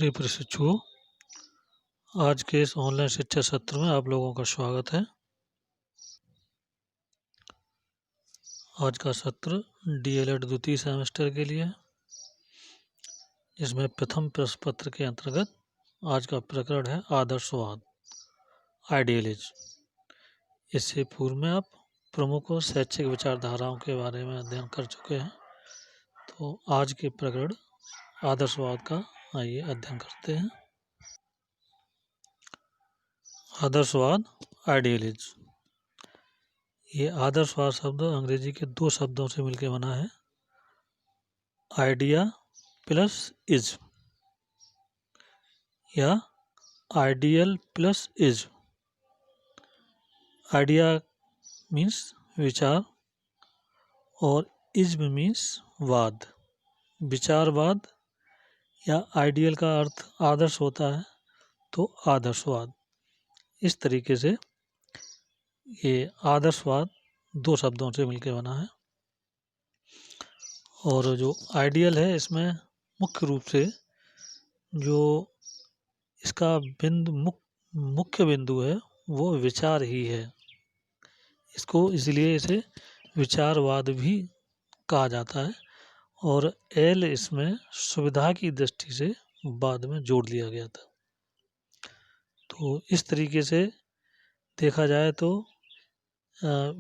प्रिय प्रशिक्षुओं, आज के इस ऑनलाइन शिक्षा सत्र में आप लोगों का स्वागत है। आज का सत्र डीएलएड द्वितीय सेमेस्टर के लिए है, जिसमें प्रथम प्रश्न पत्र के अंतर्गत आज का प्रकरण है आदर्शवाद, आइडियलिज्म। इससे पूर्व में आप प्रमुख और शैक्षिक विचारधाराओं के बारे में अध्ययन कर चुके हैं, तो आज के प्रकरण आदर्शवाद का आइए अध्ययन करते हैं। आदर्शवाद, आइडियलिज्म। ये आदर्शवाद शब्द अंग्रेजी के दो शब्दों से मिलकर बना है, आइडिया प्लस इज या ideal plus is. Idea means विचार और इज्म मीन्स वाद, विचारवाद या आइडियल का अर्थ आदर्श होता है, तो आदर्शवाद। इस तरीके से ये आदर्शवाद दो शब्दों से मिलकर बना है। और जो आइडियल है, इसमें मुख्य रूप से जो इसका मुख्य बिंदु है वो विचार ही है। इसको इसलिए इसे विचारवाद भी कहा जाता है और एल इसमें सुविधा की दृष्टि से बाद में जोड़ लिया गया था। तो इस तरीके से देखा जाए तो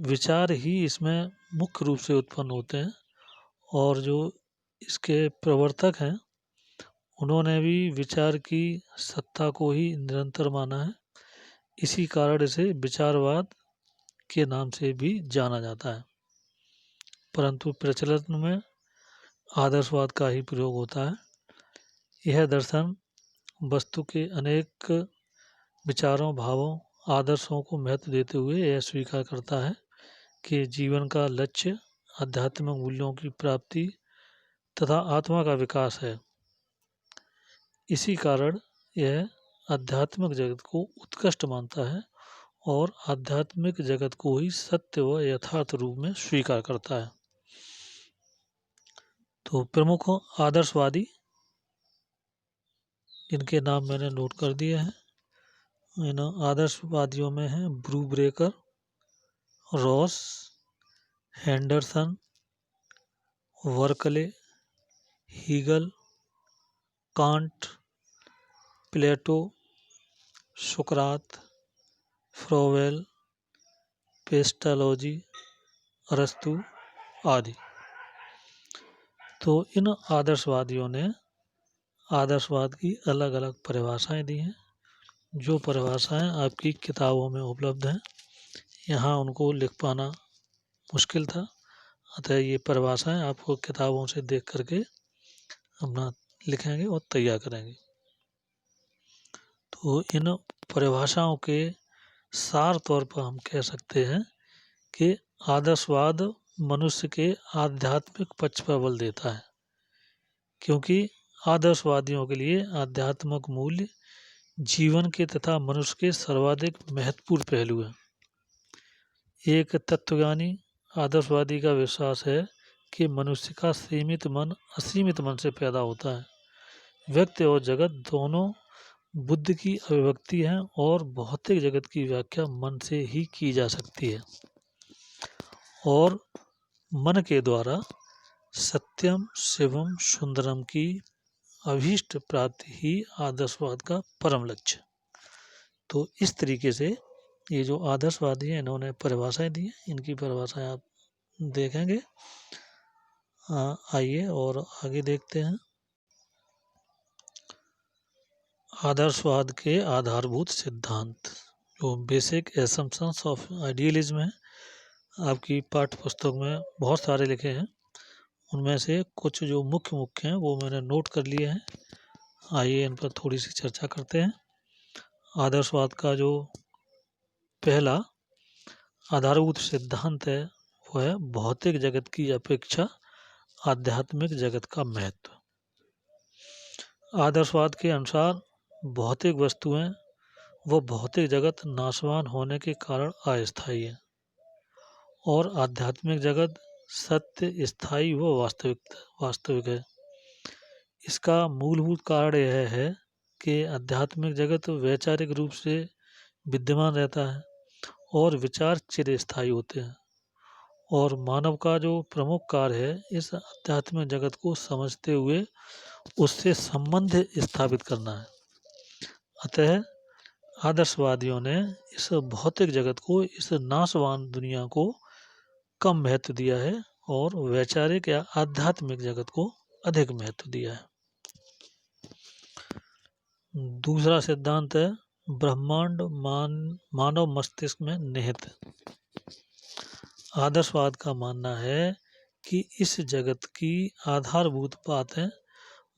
विचार ही इसमें मुख्य रूप से उत्पन्न होते हैं और जो इसके प्रवर्तक हैं उन्होंने भी विचार की सत्ता को ही निरंतर माना है। इसी कारण इसे विचारवाद के नाम से भी जाना जाता है, परंतु प्रचलन में आदर्शवाद का ही प्रयोग होता है। यह दर्शन वस्तु के अनेक विचारों, भावों, आदर्शों को महत्व देते हुए यह स्वीकार करता है कि जीवन का लक्ष्य आध्यात्मिक मूल्यों की प्राप्ति तथा आत्मा का विकास है। इसी कारण यह आध्यात्मिक जगत को उत्कृष्ट मानता है और आध्यात्मिक जगत को ही सत्य व यथार्थ रूप में स्वीकार करता है। तो प्रमुख आदर्शवादी जिनके नाम मैंने नोट कर दिए हैं, इन आदर्शवादियों में हैं Brubacher, Ross, Henderson, Berkeley, Hegel, Kant, Plato, सुकरात, फ्रोवेल, पेस्टालॉजी, अरस्तु आदि। तो इन आदर्शवादियों ने आदर्शवाद की अलग अलग परिभाषाएं दी हैं, जो परिभाषाएं आपकी किताबों में उपलब्ध हैं। यहाँ उनको लिख पाना मुश्किल था, अतः ये परिभाषाएं आपको किताबों से देख करके अपना लिखेंगे और तैयार करेंगे। तो इन परिभाषाओं के सार तौर पर हम कह सकते हैं कि आदर्शवाद मनुष्य के आध्यात्मिक पक्ष पर बल देता है, क्योंकि आदर्शवादियों के लिए आध्यात्मिक मूल्य जीवन के तथा मनुष्य के सर्वाधिक महत्वपूर्ण पहलू हैं। एक तत्वज्ञानी आदर्शवादी का विश्वास है कि मनुष्य का सीमित मन असीमित मन से पैदा होता है। व्यक्ति और जगत दोनों बुद्धि की अभिव्यक्ति हैं और भौतिक जगत की व्याख्या मन से ही की जा सकती है और मन के द्वारा सत्यम शिवम सुंदरम की अभीष्ट प्राप्ति ही आदर्शवाद का परम लक्ष्य। तो इस तरीके से ये जो आदर्शवादी हैं, इन्होंने परिभाषाएं दी हैं, इनकी परिभाषाएं आप देखेंगे। आइए और आगे देखते हैं। आदर्शवाद के आधारभूत सिद्धांत, जो बेसिक एसम्पशंस ऑफ आइडियलिज्म है, आपकी पाठ्य पुस्तक में बहुत सारे लिखे हैं। उनमें से कुछ जो मुख्य हैं वो मैंने नोट कर लिए हैं। आइए इन पर थोड़ी सी चर्चा करते हैं। आदर्शवाद का जो पहला आधारभूत सिद्धांत है वो है भौतिक जगत की अपेक्षा आध्यात्मिक जगत का महत्व। आदर्शवाद के अनुसार भौतिक वस्तुएं व भौतिक जगत नाशवान होने के कारण अस्थायी है और आध्यात्मिक जगत सत्य, स्थायी व वास्तविक है। इसका मूलभूत कारण यह है कि आध्यात्मिक जगत वैचारिक रूप से विद्यमान रहता है और विचार चिरस्थायी होते हैं, और मानव का जो प्रमुख कार्य है इस आध्यात्मिक जगत को समझते हुए उससे संबंध स्थापित करना है। अतः आदर्शवादियों ने इस भौतिक जगत को, इस नाशवान दुनिया को कम महत्व दिया है और वैचारिक या आध्यात्मिक जगत को अधिक महत्व दिया है। दूसरा सिद्धांत है ब्रह्मांड मानव मस्तिष्क में निहित। आदर्शवाद का मानना है कि इस जगत की आधारभूत बातें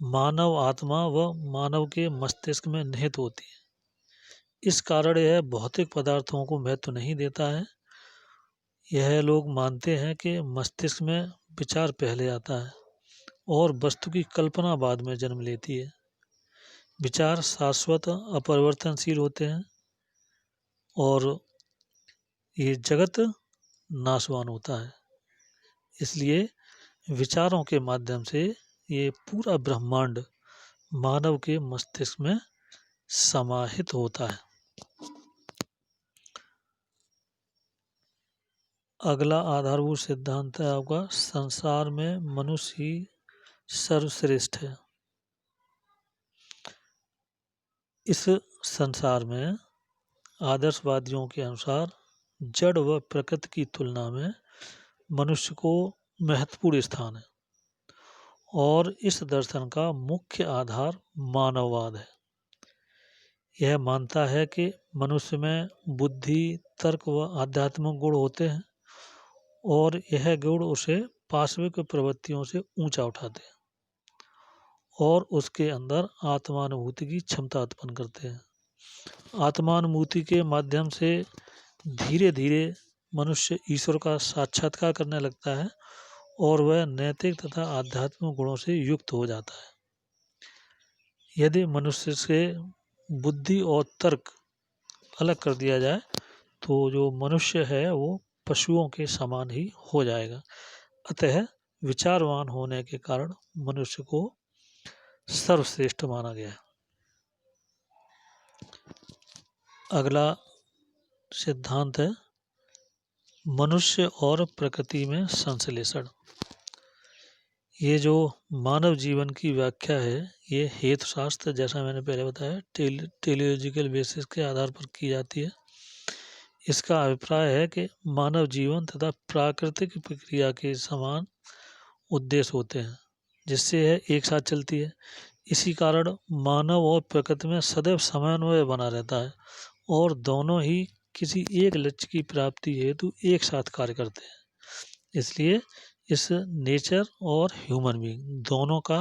मानव आत्मा व मानव के मस्तिष्क में निहित होती है। इस कारण यह भौतिक पदार्थों को महत्व नहीं देता है। यह लोग मानते हैं कि मस्तिष्क में विचार पहले आता है और वस्तु की कल्पना बाद में जन्म लेती है। विचार शाश्वत अपरिवर्तनशील होते हैं और ये जगत नाशवान होता है। इसलिए विचारों के माध्यम से ये पूरा ब्रह्मांड मानव के मस्तिष्क में समाहित होता है। अगला आधारभूत सिद्धांत है आपका संसार में मनुष्य ही सर्वश्रेष्ठ है। इस संसार में आदर्शवादियों के अनुसार जड़ व प्रकृति की तुलना में मनुष्य को महत्वपूर्ण स्थान है और इस दर्शन का मुख्य आधार मानववाद है। यह मानता है कि मनुष्य में बुद्धि, तर्क व आध्यात्मिक गुण होते हैं और यह गुण उसे पाशविक प्रवृत्तियों से ऊंचा उठाते हैं और उसके अंदर आत्मानुभूति की क्षमता उत्पन्न करते हैं। आत्मानुभूति के माध्यम से धीरे धीरे मनुष्य ईश्वर का साक्षात्कार करने लगता है और वह नैतिक तथा आध्यात्मिक गुणों से युक्त हो जाता है। यदि मनुष्य से बुद्धि और तर्क अलग कर दिया जाए तो जो मनुष्य है वो पशुओं के समान ही हो जाएगा। अतः विचारवान होने के कारण मनुष्य को सर्वश्रेष्ठ माना गया है। अगला सिद्धांत है मनुष्य और प्रकृति में संश्लेषण। ये जो मानव जीवन की व्याख्या है ये हेतुशास्त्र, जैसा मैंने पहले बताया, टेलियोलॉजिकल बेसिस के आधार पर की जाती है। इसका अभिप्राय है कि मानव जीवन तथा प्राकृतिक प्रक्रिया के समान उद्देश्य होते हैं जिससे यह एक साथ चलती है। इसी कारण मानव और प्रकृति में सदैव समन्वय बना रहता है और दोनों ही किसी एक लक्ष्य की प्राप्ति हेतु एक साथ कार्य करते हैं। इसलिए इस नेचर और ह्यूमन बीइंग दोनों का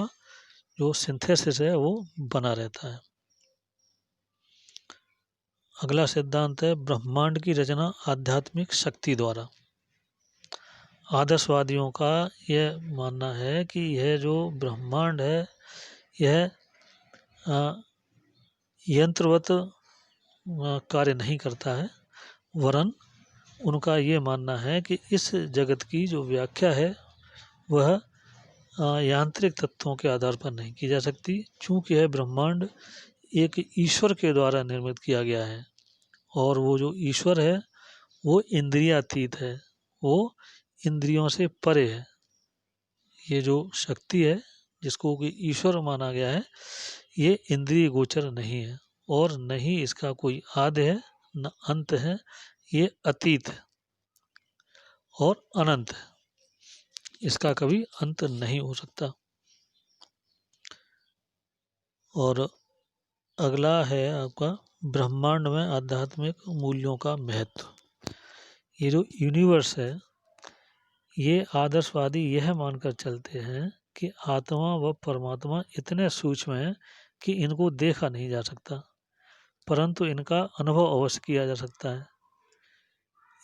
जो सिंथेसिस है वो बना रहता है। अगला सिद्धांत है ब्रह्मांड की रचना आध्यात्मिक शक्ति द्वारा। आदर्शवादियों का यह मानना है कि यह जो ब्रह्मांड है यह यंत्रवत कार्य नहीं करता है, वरन उनका ये मानना है कि इस जगत की जो व्याख्या है वह यांत्रिक तत्वों के आधार पर नहीं की जा सकती, चूँकि यह ब्रह्मांड एक ईश्वर के द्वारा निर्मित किया गया है और वो जो ईश्वर है वो इंद्रियातीत है, वो इंद्रियों से परे है। ये जो शक्ति है जिसको कि ईश्वर माना गया है ये इंद्रिय गोचर नहीं है और न ही इसका कोई आदि है न अंत है। ये अतीत है और अनंत है, इसका कभी अंत नहीं हो सकता। और अगला है आपका ब्रह्मांड में आध्यात्मिक मूल्यों का महत्व। ये जो यूनिवर्स है ये आदर्शवादी यह मानकर चलते हैं कि आत्मा व परमात्मा इतने सूक्ष्म हैं कि इनको देखा नहीं जा सकता, परंतु इनका अनुभव अवश्य किया जा सकता है।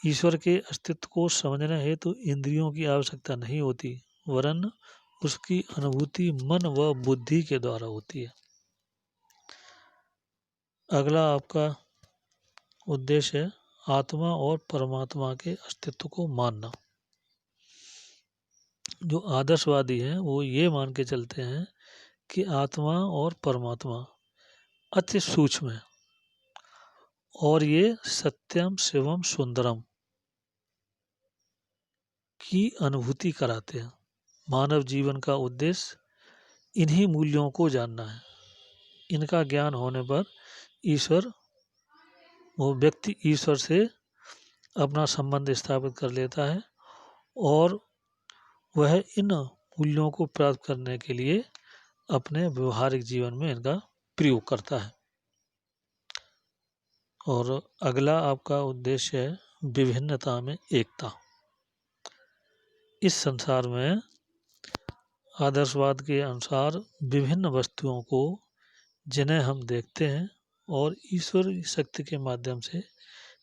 ईश्वर के अस्तित्व को समझने हेतु इंद्रियों की आवश्यकता नहीं होती, वरन उसकी अनुभूति मन व बुद्धि के द्वारा होती है। अगला आपका उद्देश्य है आत्मा और परमात्मा के अस्तित्व को मानना। जो आदर्शवादी हैं वो ये मान के चलते हैं कि आत्मा और परमात्मा अति सूक्ष्म है और ये सत्यम शिवम सुंदरम की अनुभूति कराते हैं। मानव जीवन का उद्देश्य इन्हीं मूल्यों को जानना है। इनका ज्ञान होने पर ईश्वर वो व्यक्ति ईश्वर से अपना संबंध स्थापित कर लेता है और वह इन मूल्यों को प्राप्त करने के लिए अपने व्यवहारिक जीवन में इनका प्रयोग करता है। और अगला आपका उद्देश्य है विभिन्नता में एकता। इस संसार में आदर्शवाद के अनुसार विभिन्न वस्तुओं को जिन्हें हम देखते हैं और ईश्वर शक्ति के माध्यम से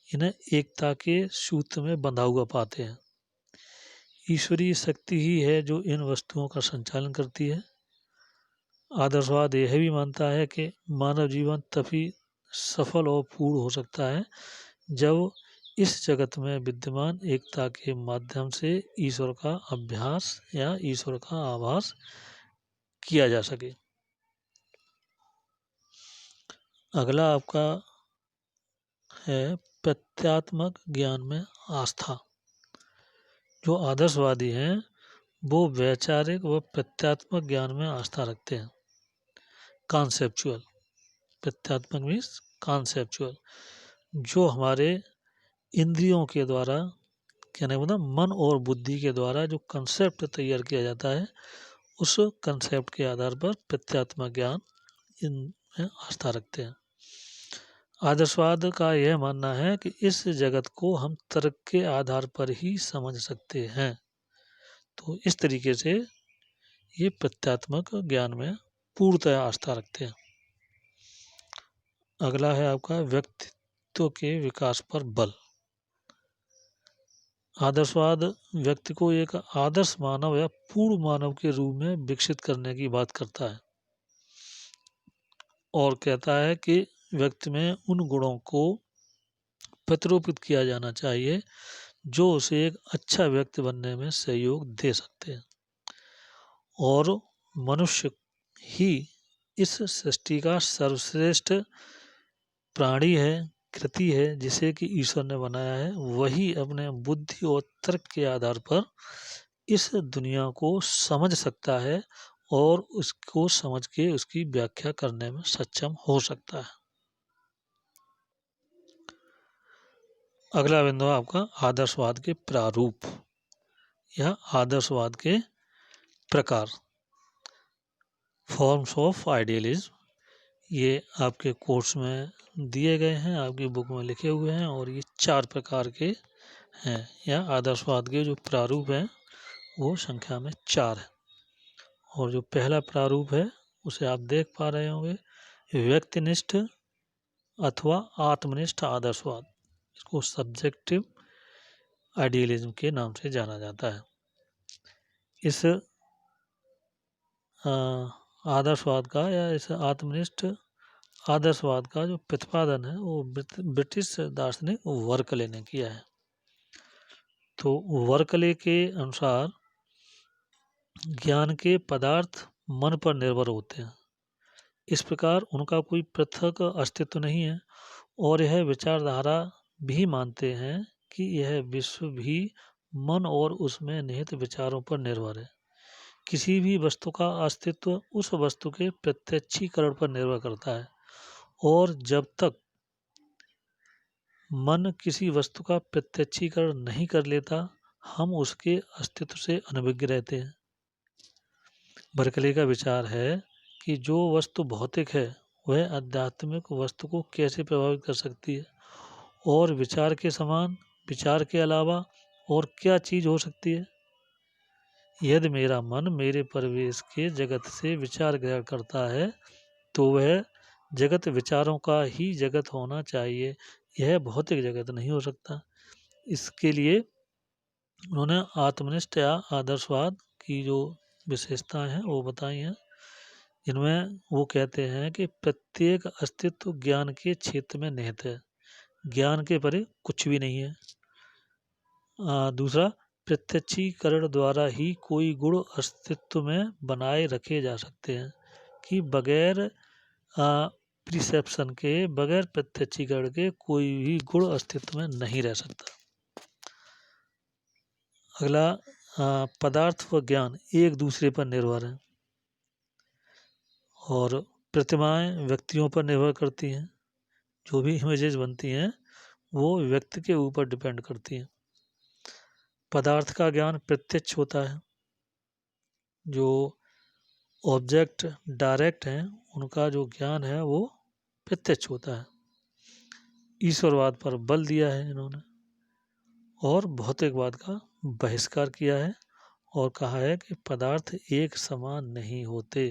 इन्हें एकता के सूत्र में बंधा हुआ पाते हैं। ईश्वरीय शक्ति ही है जो इन वस्तुओं का संचालन करती है। आदर्शवाद यह भी मानता है कि मानव जीवन तभी सफल और पूर्ण हो सकता है जब इस जगत में विद्यमान एकता के माध्यम से ईश्वर का अभ्यास या ईश्वर का आभास किया जा सके। अगला आपका है प्रत्यात्मक ज्ञान में आस्था। जो आदर्शवादी हैं वो वैचारिक व प्रत्यात्मक ज्ञान में आस्था रखते हैं। कॉन्सेप्चुअल, प्रत्यात्मक मीन्स कॉन्सेप्चुअल, जो हमारे इंद्रियों के द्वारा कहने मतलब मन और बुद्धि के द्वारा जो कंसेप्ट तैयार किया जाता है उस कंसेप्ट के आधार पर प्रत्यात्मक ज्ञान इनमें आस्था रखते हैं। आदर्शवाद का यह मानना है कि इस जगत को हम तर्क के आधार पर ही समझ सकते हैं। तो इस तरीके से ये प्रत्यात्मक ज्ञान में पूर्णतः आस्था रखते हैं। अगला है आपका व्यक्तित्व के विकास पर बल। आदर्शवाद व्यक्ति को एक आदर्श मानव या पूर्ण मानव के रूप में विकसित करने की बात करता है और कहता है कि व्यक्ति में उन गुणों को प्रतिरूपित किया जाना चाहिए जो उसे एक अच्छा व्यक्ति बनने में सहयोग दे सकते हैं। और मनुष्य ही इस सृष्टि का सर्वश्रेष्ठ प्राणी है, कृति है जिसे कि ईश्वर ने बनाया है। वही अपने बुद्धि और तर्क के आधार पर इस दुनिया को समझ सकता है और उसको समझ के उसकी व्याख्या करने में सक्षम हो सकता है। अगला बिंदु आपका आदर्शवाद के प्रारूप या आदर्शवाद के प्रकार, फॉर्म्स ऑफ आइडियलिज्म। ये आपके कोर्स में दिए गए हैं, आपकी बुक में लिखे हुए हैं और ये 4 प्रकार के हैं या आदर्शवाद के जो प्रारूप हैं वो संख्या में 4 है। और जो पहला प्रारूप है उसे आप देख पा रहे होंगे, व्यक्तिनिष्ठ अथवा आत्मनिष्ठ आदर्शवाद। इसको सब्जेक्टिव आइडियलिज्म के नाम से जाना जाता है। इस आदर्शवाद का या इस आत्मनिष्ठ आदर्शवाद का जो प्रतिपादन है वो ब्रिटिश दार्शनिक वर्कले ने किया है। तो वर्कले के अनुसार ज्ञान के पदार्थ मन पर निर्भर होते हैं। इस प्रकार उनका कोई पृथक अस्तित्व नहीं है और यह विचारधारा भी मानते हैं कि यह विश्व भी मन और उसमें निहित विचारों पर निर्भर है। किसी भी वस्तु का अस्तित्व उस वस्तु के प्रत्यक्षीकरण पर निर्भर करता है और जब तक मन किसी वस्तु का प्रत्यक्षीकरण नहीं कर लेता हम उसके अस्तित्व से अनभिज्ञ रहते हैं। बर्कले का विचार है कि जो वस्तु भौतिक है वह आध्यात्मिक वस्तु को कैसे प्रभावित कर सकती है और विचार के समान विचार के अलावा और क्या चीज़ हो सकती है। यदि मेरा मन मेरे परिवेश के जगत से विचार ग्रहण करता है तो वह जगत विचारों का ही जगत होना चाहिए, यह भौतिक जगत नहीं हो सकता। इसके लिए उन्होंने आत्मनिष्ठ या आदर्शवाद की जो विशेषताएं हैं वो बताई हैं। इनमें वो कहते हैं कि प्रत्येक अस्तित्व ज्ञान के क्षेत्र में निहित है, ज्ञान के परे कुछ भी नहीं है। दूसरा, प्रत्यक्षीकरण द्वारा ही कोई गुण अस्तित्व में बनाए रखे जा सकते हैं कि बगैर प्रिसेप्शन के, बगैर प्रत्यक्षीकरण के कोई भी गुण अस्तित्व में नहीं रह सकता। अगला, पदार्थ व ज्ञान एक दूसरे पर निर्भर हैं और प्रतिमाएं व्यक्तियों पर निर्भर करती हैं। जो भी इमेजेस बनती हैं वो व्यक्ति के ऊपर डिपेंड करती हैं। पदार्थ का ज्ञान प्रत्यक्ष होता है, जो ऑब्जेक्ट डायरेक्ट हैं उनका जो ज्ञान है वो प्रत्यक्ष होता है। ईश्वरवाद पर बल दिया है इन्होंने और भौतिकवाद का बहिष्कार किया है और कहा है कि पदार्थ एक समान नहीं होते,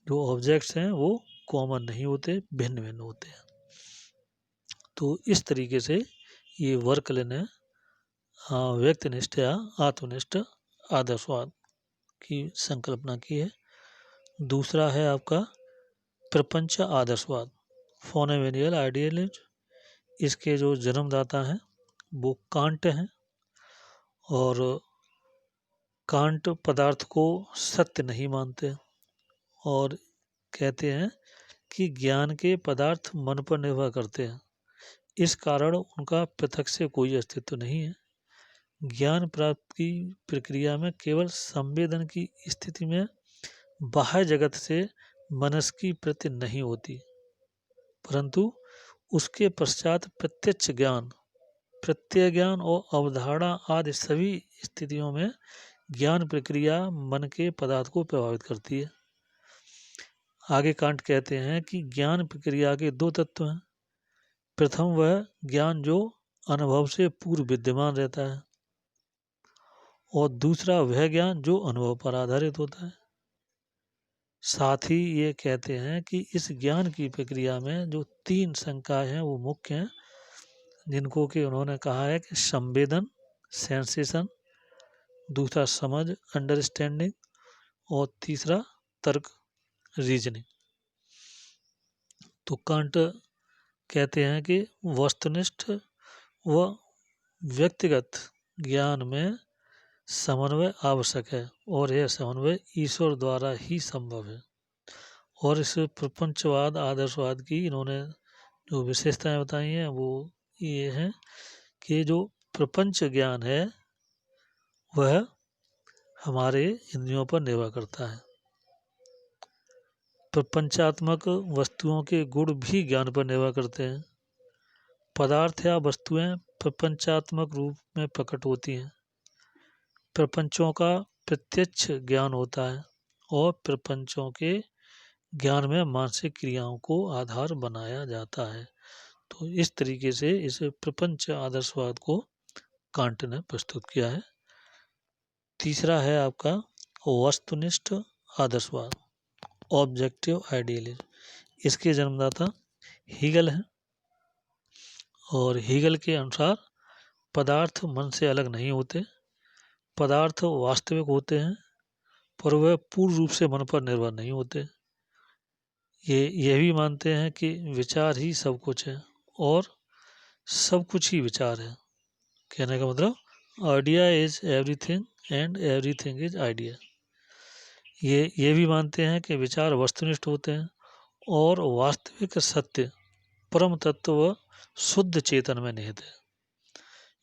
जो ऑब्जेक्ट्स हैं वो कॉमन नहीं होते, भिन्न भिन्न होते हैं। तो इस तरीके से ये वर्कले ने व्यक्तिनिष्ठ या आत्मनिष्ठ आदर्शवाद की संकल्पना की है। दूसरा है आपका प्रपंच आदर्शवाद, फोनेवेनियल आइडियलिज्म। इसके जो जन्मदाता हैं वो कांट हैं और कांट पदार्थ को सत्य नहीं मानते और कहते हैं कि ज्ञान के पदार्थ मन पर निर्भर करते हैं, इस कारण उनका पृथक से कोई अस्तित्व नहीं है। ज्ञान प्राप्ति की प्रक्रिया में केवल संवेदन की स्थिति में बाह्य जगत से मनस की प्रति नहीं होती, परंतु उसके पश्चात प्रत्यक्ष ज्ञान, प्रत्यय ज्ञान और अवधारणा आदि सभी स्थितियों में ज्ञान प्रक्रिया मन के पदार्थ को प्रभावित करती है। आगे कांट कहते हैं कि ज्ञान प्रक्रिया के दो तत्व हैं। प्रथम वह ज्ञान जो अनुभव से पूर्व विद्यमान रहता है और दूसरा वह ज्ञान जो अनुभव पर आधारित होता है। साथ ही ये कहते हैं कि इस ज्ञान की प्रक्रिया में जो तीन शंकाएं हैं वो मुख्य हैं, जिनको कि उन्होंने कहा है कि संवेदन, सेंसेशन, दूसरा समझ, अंडरस्टैंडिंग और तीसरा तर्क, रीजनिंग। तो कांट कहते हैं कि वस्तुनिष्ठ व व्यक्तिगत ज्ञान में समन्वय आवश्यक है और यह समन्वय ईश्वर द्वारा ही संभव है। और इस प्रपंचवाद आदर्शवाद की इन्होंने जो विशेषताएं बताई हैं वो ये हैं कि जो प्रपंच ज्ञान है वह हमारे इंद्रियों पर निर्भर करता है। प्रपंचात्मक वस्तुओं के गुण भी ज्ञान पर निर्भर करते हैं। पदार्थ या वस्तुएं प्रपंचात्मक रूप में प्रकट होती हैं। प्रपंचों का प्रत्यक्ष ज्ञान होता है और प्रपंचों के ज्ञान में मानसिक क्रियाओं को आधार बनाया जाता है। तो इस तरीके से इस प्रपंच आदर्शवाद को कांट ने प्रस्तुत किया है। तीसरा है आपका वस्तुनिष्ठ आदर्शवाद, ऑब्जेक्टिव आइडियलिज्म। इसके जन्मदाता हीगल हैं और हीगल के अनुसार पदार्थ मन से अलग नहीं होते, पदार्थ वास्तविक होते हैं पर वह पूर्ण रूप से मन पर निर्भर नहीं होते। ये भी मानते हैं कि विचार ही सब कुछ है और सब कुछ ही विचार है। कहने का मतलब idea is everything and everything is idea. ये भी मानते हैं कि विचार वस्तुनिष्ठ होते हैं और वास्तविक सत्य परम तत्व व शुद्ध चेतन में निहित है।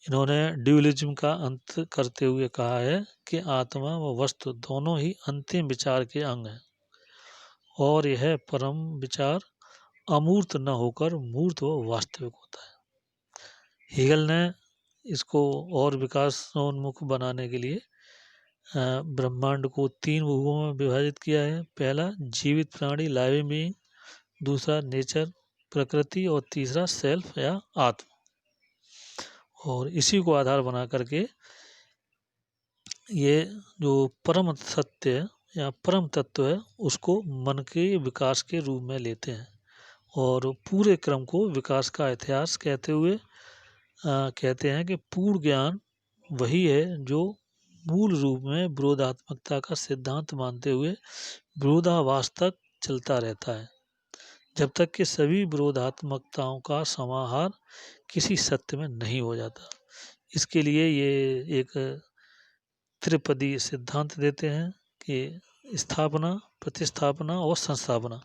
इन्होंने ड्यूलिज्म का अंत करते हुए कहा है कि आत्मा व वस्तु दोनों ही अंतिम विचार के अंग हैं और यह परम विचार अमूर्त न होकर मूर्त व वास्तविक होता है। हीगल ने इसको और विकासोन्मुख बनाने के लिए ब्रह्मांड को तीन भूगों में विभाजित किया है। पहला जीवित प्राणी, लाइविंग बीइंग, दूसरा नेचर, प्रकृति और तीसरा सेल्फ या आत्मा। और इसी को आधार बना करके ये जो परम सत्य या परम तत्व है उसको मन के विकास के रूप में लेते हैं और पूरे क्रम को विकास का इतिहास कहते हुए कहते हैं कि पूर्ण ज्ञान वही है जो मूल रूप में विरोधात्मकता का सिद्धांत मानते हुए विरोधाभास तक चलता रहता है, जब तक कि सभी विरोधात्मकताओं का समाहार किसी सत्य में नहीं हो जाता। इसके लिए ये एक त्रिपदी सिद्धांत देते हैं कि स्थापना, प्रतिस्थापना और संस्थापना।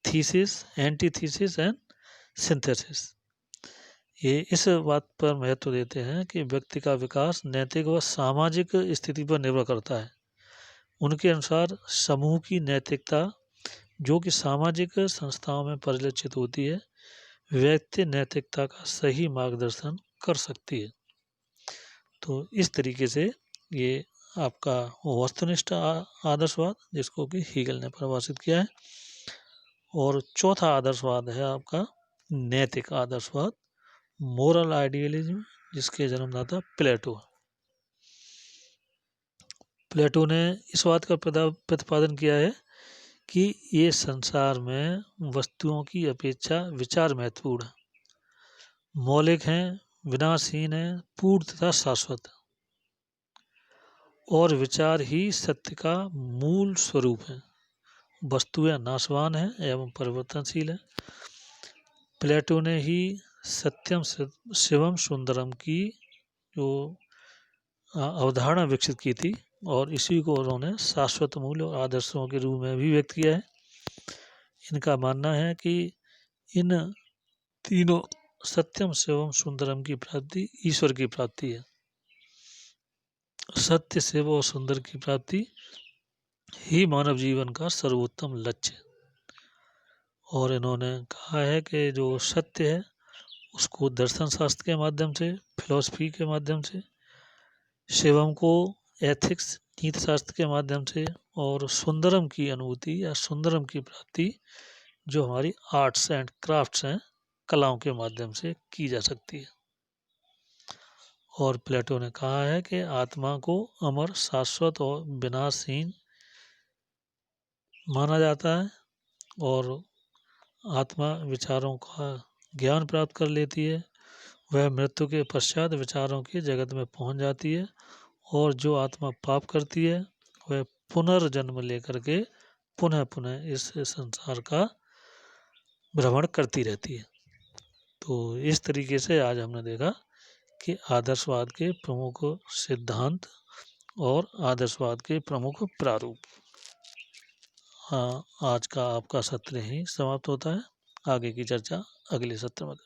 Thesis, antithesis and synthesis. ये इस बात पर महत्व देते हैं कि व्यक्ति का विकास नैतिक व सामाजिक स्थिति पर निर्भर करता है। उनके अनुसार समूह की नैतिकता, जो कि सामाजिक संस्थाओं में परिलक्षित होती है, व्यक्ति नैतिकता का सही मार्गदर्शन कर सकती है। तो इस तरीके से ये आपका वस्तुनिष्ठ आदर्शवाद, जिसको कि हीगल ने परिभाषित किया है। और चौथा आदर्शवाद है आपका नैतिक आदर्शवाद, मोरल आइडियलिज्म, जिसके जन्मदाता प्लेटो। प्लेटो ने इस बात का प्रतिपादन किया है कि ये संसार में वस्तुओं की अपेक्षा विचार महत्वपूर्ण है, मौलिक हैं, विनाशहीन है, पूर्ण तथा शाश्वत है, और विचार ही सत्य का मूल स्वरूप है। वस्तुएं नाशवान हैं एवं परिवर्तनशील है। प्लेटो ने ही सत्यम शिवम सुंदरम की जो अवधारणा विकसित की थी, और इसी को उन्होंने शाश्वत मूल्य और आदर्शों के रूप में भी व्यक्त किया है। इनका मानना है कि इन तीनों सत्यम शिवम सुंदरम की प्राप्ति ईश्वर की प्राप्ति है। सत्य, शिव और सुंदर की प्राप्ति ही मानव जीवन का सर्वोत्तम लक्ष्य है। और इन्होंने कहा है कि जो सत्य है उसको दर्शन शास्त्र के माध्यम से, फिलॉसफी के माध्यम से, शिवम को एथिक्स नीति शास्त्र के माध्यम से, और सुंदरम की अनुभूति या सुंदरम की प्राप्ति जो हमारी आर्ट्स एंड क्राफ्ट्स हैं, कलाओं के माध्यम से की जा सकती है। और प्लेटो ने कहा है कि आत्मा को अमर, शाश्वत और विनाशहीन माना जाता है, और आत्मा विचारों का ज्ञान प्राप्त कर लेती है। वह मृत्यु के पश्चात विचारों के जगत में पहुंच जाती है, और जो आत्मा पाप करती है वह पुनर्जन्म लेकर के पुनः पुनः इस संसार का भ्रमण करती रहती है। तो इस तरीके से आज हमने देखा कि आदर्शवाद के प्रमुख सिद्धांत और आदर्शवाद के प्रमुख प्रारूप। हाँ, आज का आपका सत्र यहीं समाप्त होता है। आगे की चर्चा अगले सत्र में।